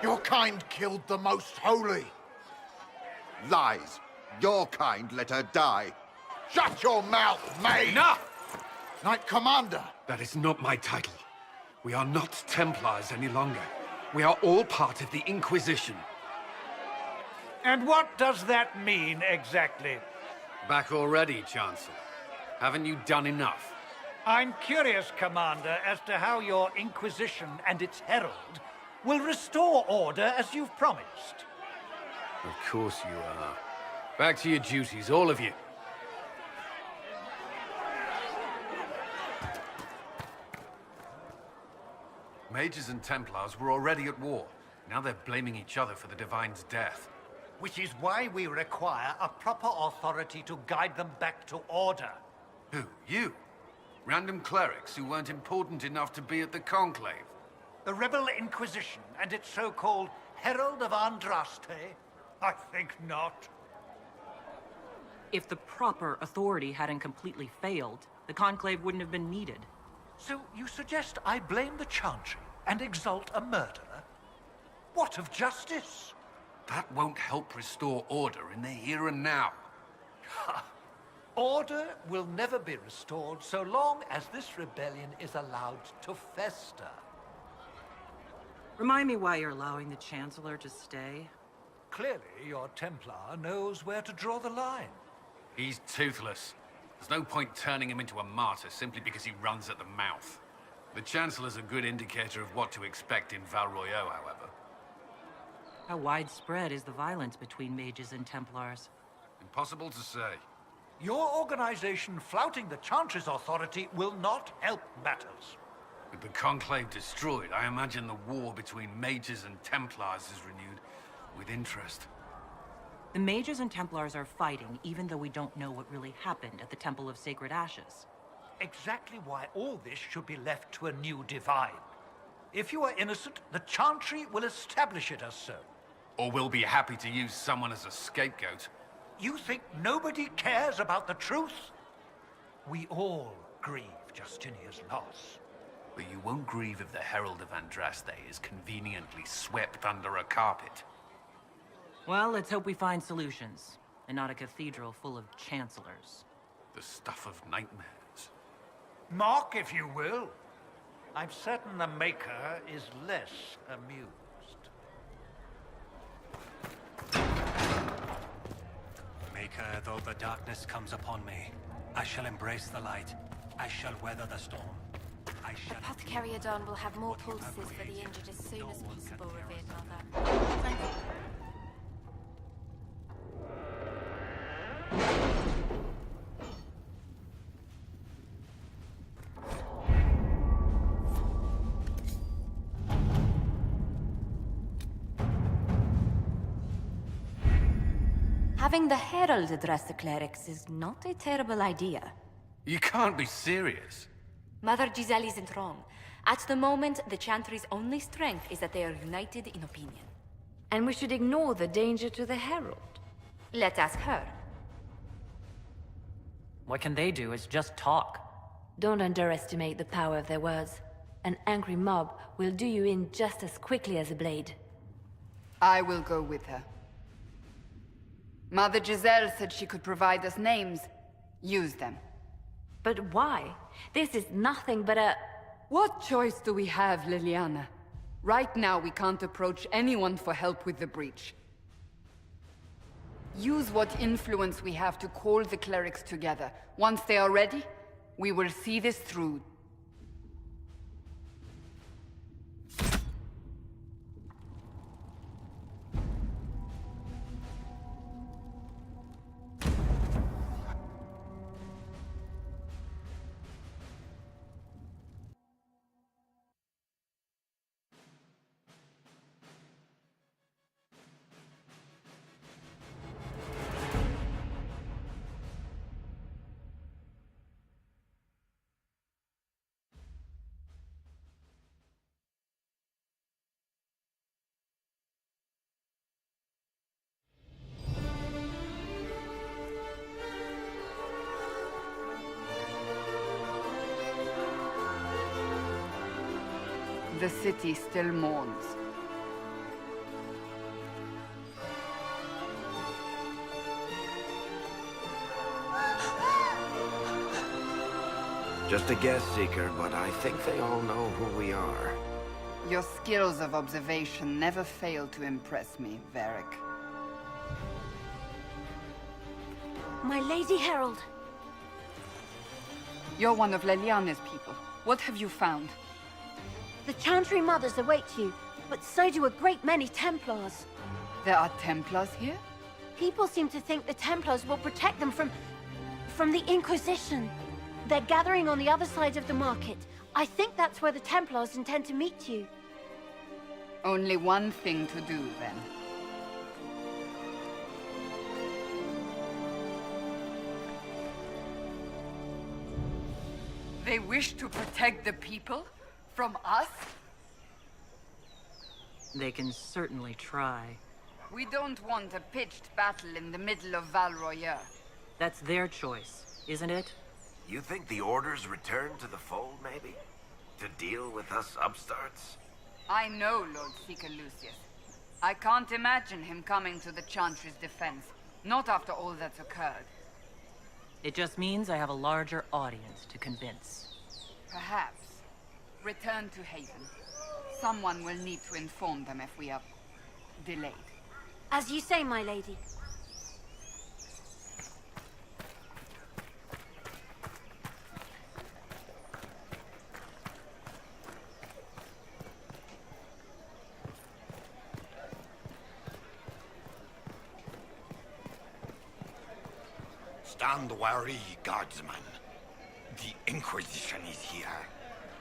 Your kind killed the most holy. Lies. Your kind let her die. Shut your mouth, maid! Enough! Knight Commander! That is not my title. We are not Templars any longer. We are all part of the Inquisition. And what does that mean, exactly? Back already, Chancellor. Haven't you done enough? I'm curious, Commander, as to how your Inquisition and its herald will restore order as you've promised. Of course you are. Back to your duties, all of you. Mages and Templars were already at war. Now they're blaming each other for the Divine's death. Which is why we require a proper authority to guide them back to order. Who? You? Random clerics who weren't important enough to be at the Conclave? The Rebel Inquisition and its so-called Herald of Andraste? I think not. If the proper authority hadn't completely failed, the Conclave wouldn't have been needed. So you suggest I blame the Chantry and exalt a murderer? What of justice? That won't help restore order in the here and now. Order will never be restored so long as this rebellion is allowed to fester. Remind me why you're allowing the Chancellor to stay. Clearly, your Templar knows where to draw the line. He's toothless. There's no point turning him into a martyr simply because he runs at the mouth. The Chancellor's a good indicator of what to expect in Val Royeaux, however. How widespread is the violence between mages and Templars? Impossible to say. Your organization flouting the Chantry's authority will not help matters. With the Conclave destroyed, I imagine the war between mages and Templars is renewed with interest. The mages and Templars are fighting, even though we don't know what really happened at the Temple of Sacred Ashes. Exactly why all this should be left to a new divine. If you are innocent, the Chantry will establish it as so. Or we'll be happy to use someone as a scapegoat. You think nobody cares about the truth? We all grieve Justinia's loss. But you won't grieve if the Herald of Andraste is conveniently swept under a carpet. Well, let's hope we find solutions, and not a cathedral full of chancellors. The stuff of nightmares. Mock, if you will. I'm certain the Maker is less amused. Maker, though the darkness comes upon me, I shall embrace the light. I shall weather the storm. I shall... Apothecary Adon will have more pulses for the injured as soon as possible, revered mother. Thank you. Having the Herald address the clerics is not a terrible idea. You can't be serious. Mother Giselle isn't wrong. At the moment, the Chantry's only strength is that they are united in opinion. And we should ignore the danger to the Herald. Let's ask her. What can they do is just talk. Don't underestimate the power of their words. An angry mob will do you in just as quickly as a blade. I will go with her. Mother Giselle said she could provide us names. Use them. But why? This is nothing but a... What choice do we have, Liliana? Right now, we can't approach anyone for help with the breach. Use what influence we have to call the clerics together. Once they are ready, we will see this through. The city still mourns. Just a guess, Seeker, but I think they all know who we are. Your skills of observation never fail to impress me, Varric. My Lady Herald. You're one of Leliana's people. What have you found? The Chantry mothers await you, but so do a great many Templars. There are Templars here? People seem to think the Templars will protect them from the Inquisition. They're gathering on the other side of the market. I think that's where the Templars intend to meet you. Only one thing to do, then. They wish to protect the people? From us? They can certainly try. We don't want a pitched battle in the middle of Val Royeaux. That's their choice, isn't it? You think the Order's return to the fold, maybe? To deal with us upstarts? I know Lord Seeker Lucius. I can't imagine him coming to the Chantry's defense. Not after all that's occurred. It just means I have a larger audience to convince. Perhaps. Return to Haven. Someone will need to inform them if we are delayed. As you say, my lady. Stand wary, guardsman. The Inquisition is here,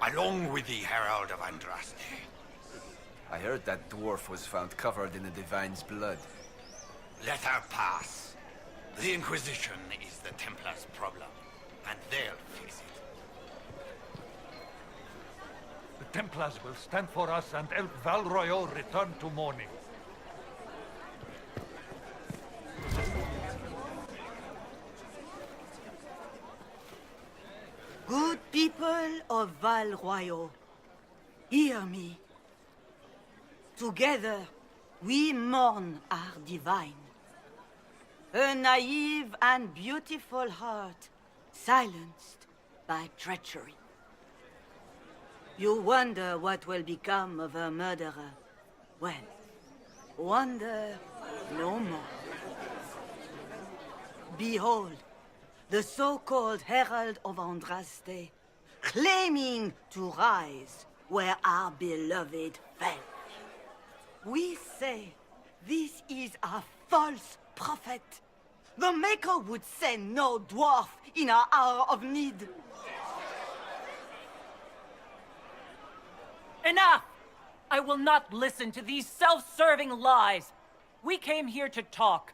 along with the Herald of Andraste. I heard that dwarf was found covered in the Divine's blood. Let her pass. The Inquisition is the Templars' problem, and they'll fix it. The Templars will stand for us and help Val Royeaux return to mourning. Good people of Val Royeaux, hear me. Together, we mourn our divine. A naive and beautiful heart, silenced by treachery. You wonder what will become of a murderer. Well, wonder no more. Behold, the so-called Herald of Andraste, claiming to rise where our beloved fell. We say this is a false prophet. The Maker would send no dwarf in our hour of need. Enough! I will not listen to these self-serving lies. We came here to talk.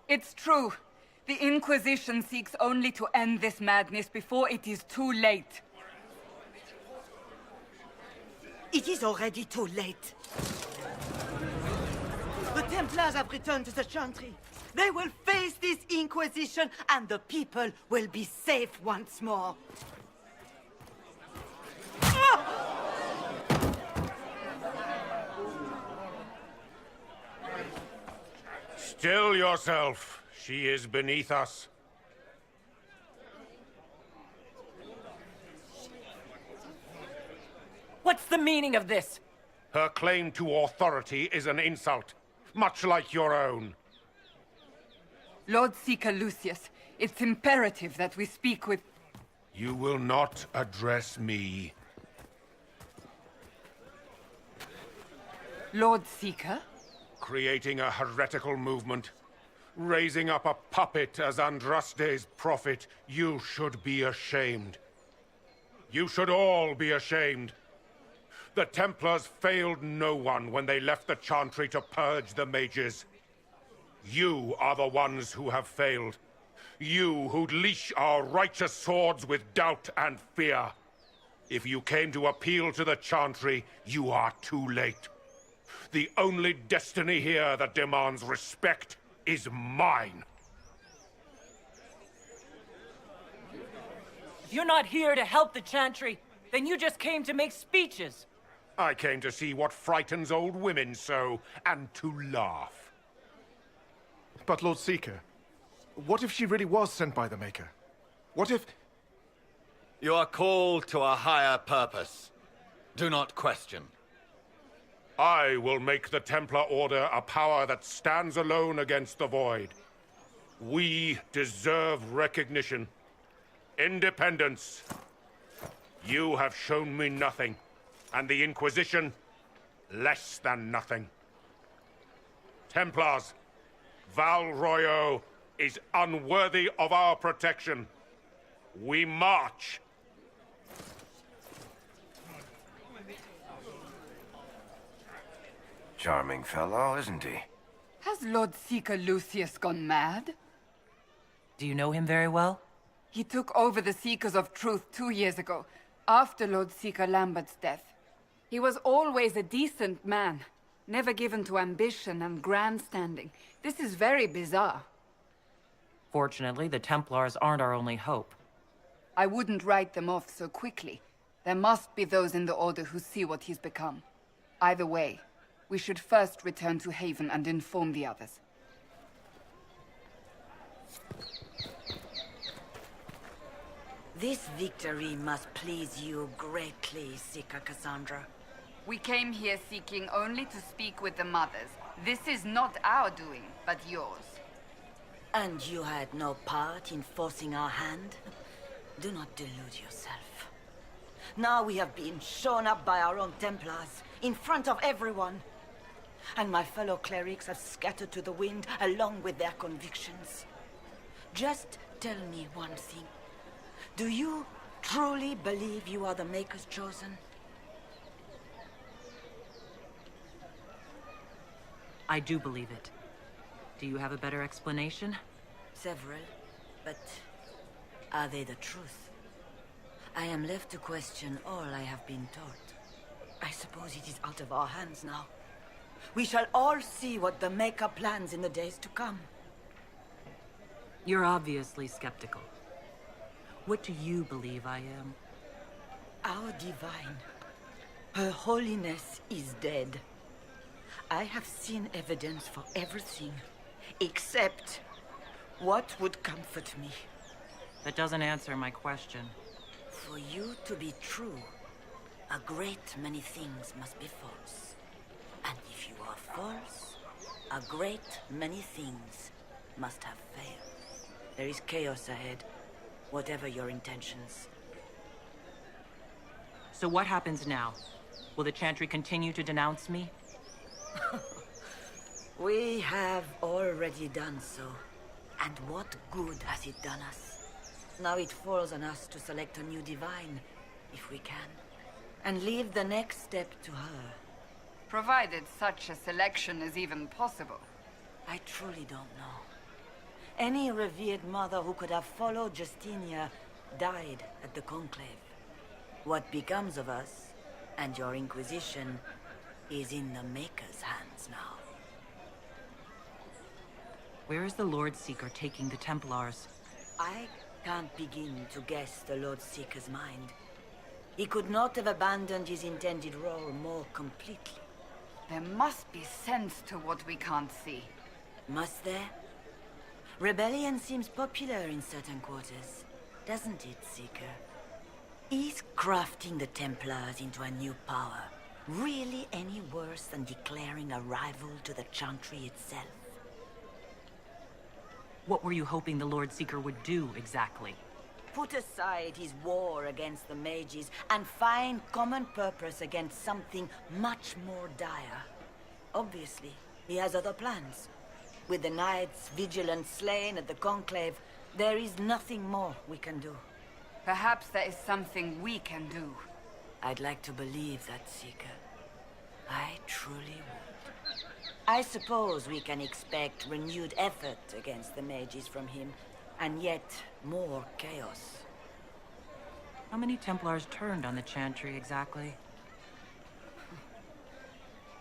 It's true. The Inquisition seeks only to end this madness before it is too late. It is already too late. The Templars have returned to the Chantry. They will face this Inquisition, and the people will be safe once more. Still yourself. She is beneath us. What's the meaning of this? Her claim to authority is an insult, much like your own. Lord Seeker Lucius, it's imperative that we speak with... You will not address me. Lord Seeker? Creating a heretical movement. Raising up a puppet as Andraste's prophet. You should be ashamed. You should all be ashamed. The Templars failed no one when they left the Chantry to purge the mages. You are the ones who have failed. You who'd leash our righteous swords with doubt and fear. If you came to appeal to the Chantry, you are too late. The only destiny here that demands respect is mine. If you're not here to help the Chantry, then you just came to make speeches. I came to see what frightens old women so, and to laugh. But Lord Seeker, what if she really was sent by the Maker? What if... You are called to a higher purpose. Do not question. I will make the Templar Order a power that stands alone against the Void. We deserve recognition. Independence. You have shown me nothing, and the Inquisition, less than nothing. Templars, Val Royeaux is unworthy of our protection. We march. Charming fellow, isn't he? Has Lord Seeker Lucius gone mad? Do you know him very well? He took over the Seekers of Truth 2 years ago, after Lord Seeker Lambert's death. He was always a decent man, never given to ambition and grandstanding. This is very bizarre. Fortunately, the Templars aren't our only hope. I wouldn't write them off so quickly. There must be those in the Order who see what he's become. Either way, we should first return to Haven and inform the others. This victory must please you greatly, Seeker Cassandra. We came here seeking only to speak with the mothers. This is not our doing, but yours. And you had no part in forcing our hand? Do not delude yourself. Now we have been shown up by our own Templars, in front of everyone. And my fellow clerics have scattered to the wind along with their convictions. Just tell me one thing. Do you truly believe you are the Maker's chosen? I do believe it. Do you have a better explanation? Several, but are they the truth? I am left to question all I have been taught. I suppose it is out of our hands now. We shall all see what the Maker plans in the days to come. You're obviously skeptical. What do you believe I am? Our divine. Her holiness is dead. I have seen evidence for everything, except what would comfort me. That doesn't answer my question. For you to be true, a great many things must be false. And if you are false, a great many things must have failed. There is chaos ahead, whatever your intentions. So what happens now? Will the Chantry continue to denounce me? We have already done so. And what good has it done us? Now it falls on us to select a new divine, if we can. And leave the next step to her. Provided such a selection is even possible. I truly don't know. Any revered mother who could have followed Justinia died at the Conclave. What becomes of us, and your Inquisition, is in the Maker's hands now. Where is the Lord Seeker taking the Templars? I can't begin to guess the Lord Seeker's mind. He could not have abandoned his intended role more completely. There must be sense to what we can't see. Must there? Rebellion seems popular in certain quarters, doesn't it, Seeker? Is crafting the Templars into a new power really any worse than declaring a rival to the Chantry itself? What were you hoping the Lord Seeker would do, exactly? Put aside his war against the mages and find common purpose against something much more dire. Obviously, he has other plans. With the knights vigilant slain at the Conclave, there is nothing more we can do. Perhaps there is something we can do. I'd like to believe that, Seeker. I truly would. I suppose we can expect renewed effort against the mages from him, and yet more chaos. How many Templars turned on the Chantry, exactly?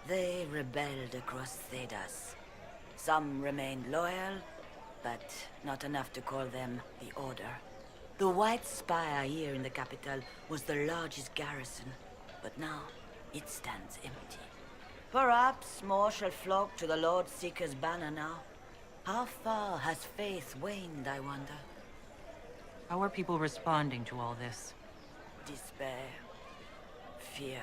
They rebelled across Thedas. Some remained loyal, but not enough to call them the Order. The White Spire here in the capital was the largest garrison, but now it stands empty. Perhaps more shall flock to the Lord Seeker's banner now. How far has faith waned, I wonder? How are people responding to all this? despair, fear.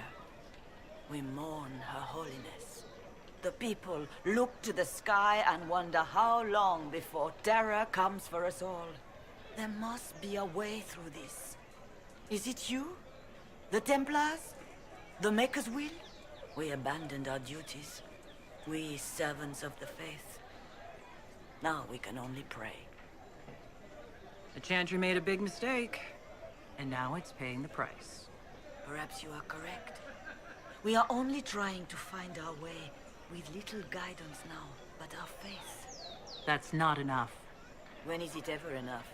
We mourn Her Holiness. The people look to the sky and wonder how long before terror comes for us all. There must be a way through this. Is it you? The Templars? The Maker's will? We abandoned our duties. We servants of the faith. Now we can only pray. The Chantry made a big mistake, and now it's paying the price. Perhaps you are correct. We are only trying to find our way, with little guidance now, but our faith. That's not enough. When is it ever enough?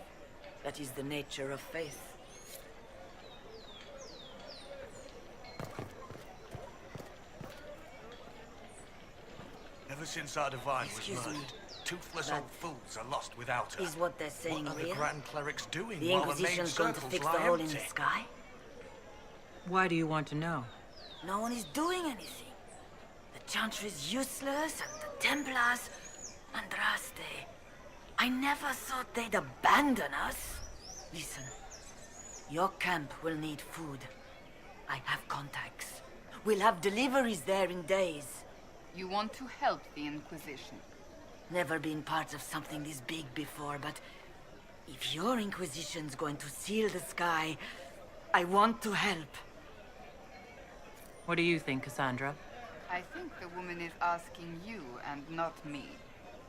That is the nature of faith. Ever since our divine was Excuse me. murdered, toothless That old fools are lost without her. Is what they're saying What are real? the Grand Clerics doing The while the main Inquisition's going to circles fix the lie hole in empty? the sky? Why do you want to know? No one is doing anything. The Chantry is useless, and the Templars... Andraste. I never thought they'd abandon us. Listen, your camp will need food. I have contacts. We'll have deliveries there in days. You want to help the Inquisition? Never been part of something this big before, but if your Inquisition's going to seal the sky, I want to help. What do you think, Cassandra? I think the woman is asking you and not me.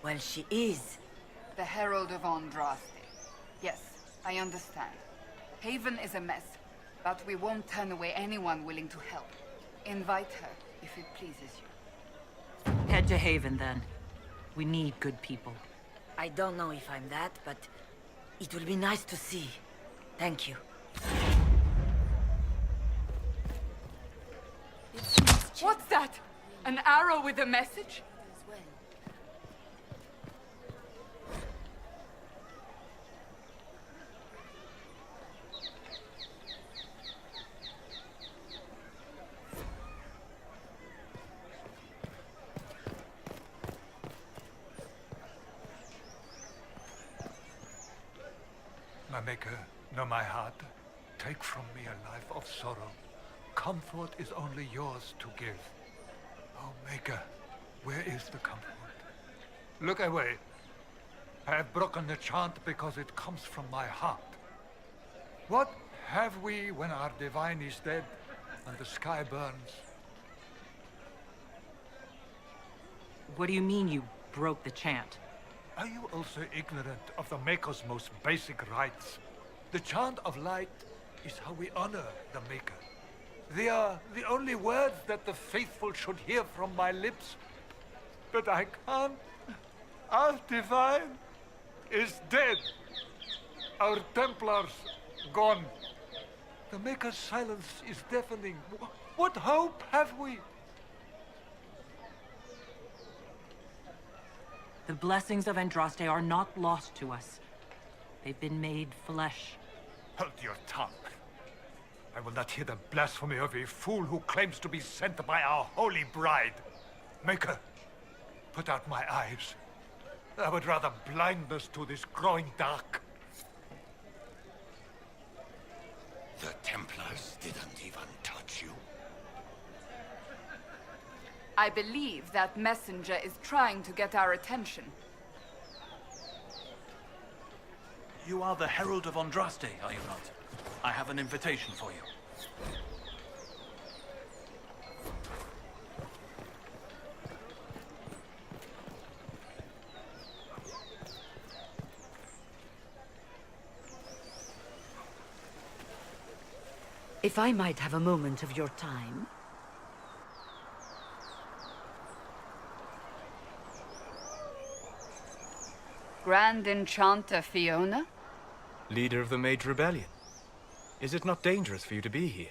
Well, she is. The Herald of Andraste. Yes, I understand. Haven is a mess, but we won't turn away anyone willing to help. Invite her, if it pleases you. Head to Haven, then. We need good people. I don't know if I'm that, but it will be nice to see. Thank you. What's that? An arrow with a message? My Maker, know my heart. Take from me a life of sorrow. Comfort is only yours to give. Oh, Maker, where is the comfort? Look away. I have broken the chant because it comes from my heart. What have we when our divine is dead and the sky burns? What do you mean you broke the chant? Are you also ignorant of the Maker's most basic rites? The chant of light is how we honor the Maker. They are the only words that the faithful should hear from my lips. But I can't. Our divine is dead. Our Templars gone. The Maker's silence is deafening. What hope have we? The blessings of Andraste are not lost to us. They've been made flesh. Hold your tongue. I will not hear the blasphemy of a fool who claims to be sent by our holy bride. Maker, put out my eyes. I would rather blindness to this growing dark. The Templars didn't even touch you. I believe that messenger is trying to get our attention. You are the Herald of Andraste, are you not? I have an invitation for you. If I might have a moment of your time. Grand Enchanter Fiona? Leader of the Mage Rebellion. Is it not dangerous for you to be here?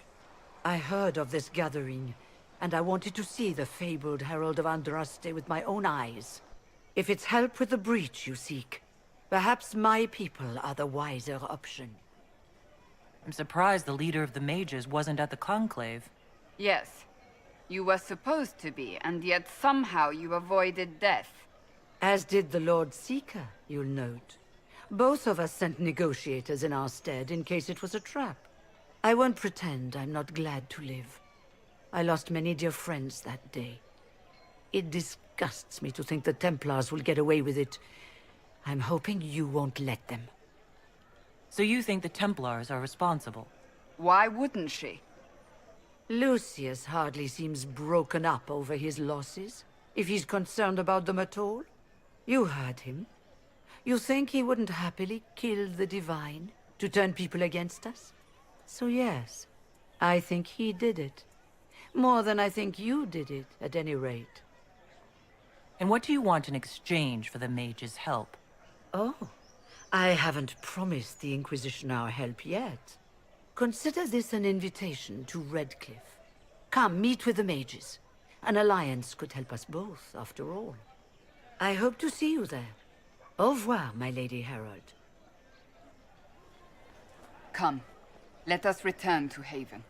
I heard of this gathering, and I wanted to see the fabled Herald of Andraste with my own eyes. If it's help with the breach you seek, perhaps my people are the wiser option. I'm surprised the leader of the mages wasn't at the conclave. Yes. You were supposed to be, and yet somehow you avoided death. As did the Lord Seeker, you'll note. Both of us sent negotiators in our stead in case it was a trap. I won't pretend I'm not glad to live. I lost many dear friends that day. It disgusts me to think the Templars will get away with it. I'm hoping you won't let them. So you think the Templars are responsible? Why wouldn't she? Lucius hardly seems broken up over his losses, if he's concerned about them at all. You heard him. You think he wouldn't happily kill the Divine to turn people against us? So yes, I think he did it. More than I think you did it, at any rate. And what do you want in exchange for the mage's help? Oh, I haven't promised the Inquisition our help yet. Consider this an invitation to Redcliffe. Come, meet with the mages. An alliance could help us both, after all. I hope to see you there. Au revoir, my Lady Herald. Come, let us return to Haven.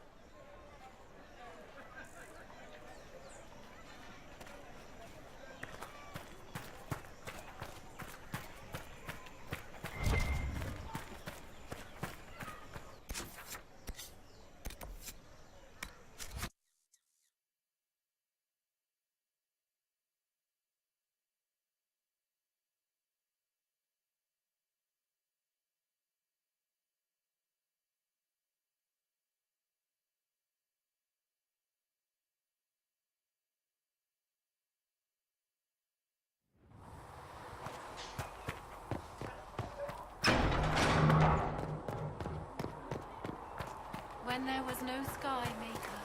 When there was no sky maker,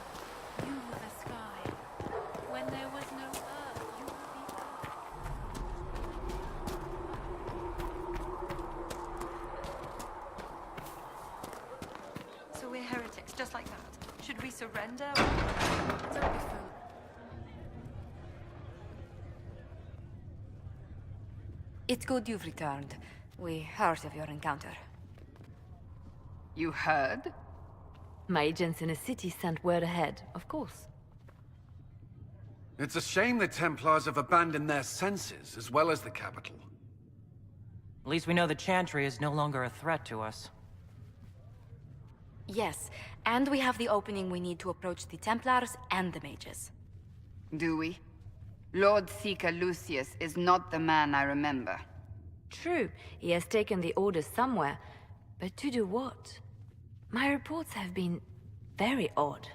you were the sky. When there was no earth, you were the earth. So we're heretics, just like that. Should we surrender? Don't be fool. It's good you've returned. We heard of your encounter. You heard? My agents in the city sent word ahead, of course. It's a shame the Templars have abandoned their senses, as well as the capital. At least we know the Chantry is no longer a threat to us. Yes, and we have the opening we need to approach the Templars and the mages. Do we? Lord Seeker Lucius is not the man I remember. True, he has taken the orders somewhere, but to do what? My reports have been very odd.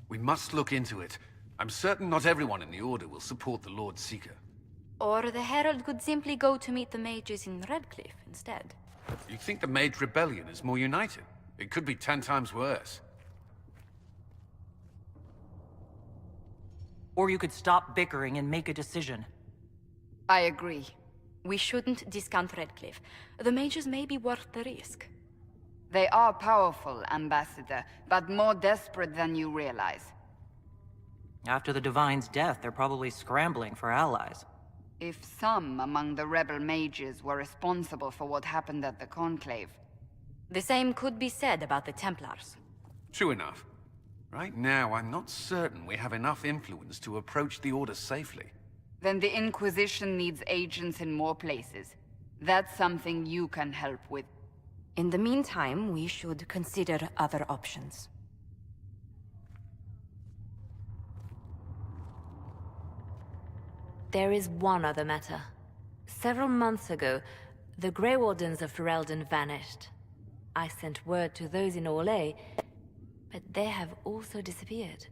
We must look into it. I'm certain not everyone in the Order will support the Lord Seeker. Or the Herald could simply go to meet the mages in Redcliffe instead. You think the Mage Rebellion is more united? It could be 10 times worse. Or you could stop bickering and make a decision. I agree. We shouldn't discount Redcliffe. The mages may be worth the risk. They are powerful, Ambassador, but more desperate than you realize. After the Divine's death, they're probably scrambling for allies. If some among the rebel mages were responsible for what happened at the Conclave... The same could be said about the Templars. True enough. Right now, I'm not certain we have enough influence to approach the Order safely. Then the Inquisition needs agents in more places. That's something you can help with. In the meantime, we should consider other options. There is one other matter. Several months ago, the Grey Wardens of Ferelden vanished. I sent word to those in Orlais, but they have also disappeared.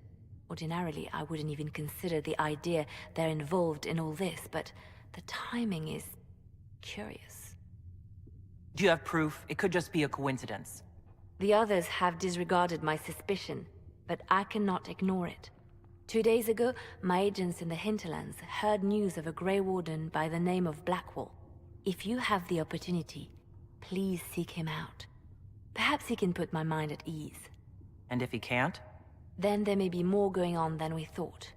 Ordinarily, I wouldn't even consider the idea they're involved in all this, but the timing is curious. Do you have proof? It could just be a coincidence. The others have disregarded my suspicion, but I cannot ignore it. 2 days ago, my agents in the hinterlands heard news of a Grey Warden by the name of Blackwall. If you have the opportunity, please seek him out. Perhaps he can put my mind at ease. And if he can't? Then there may be more going on than we thought.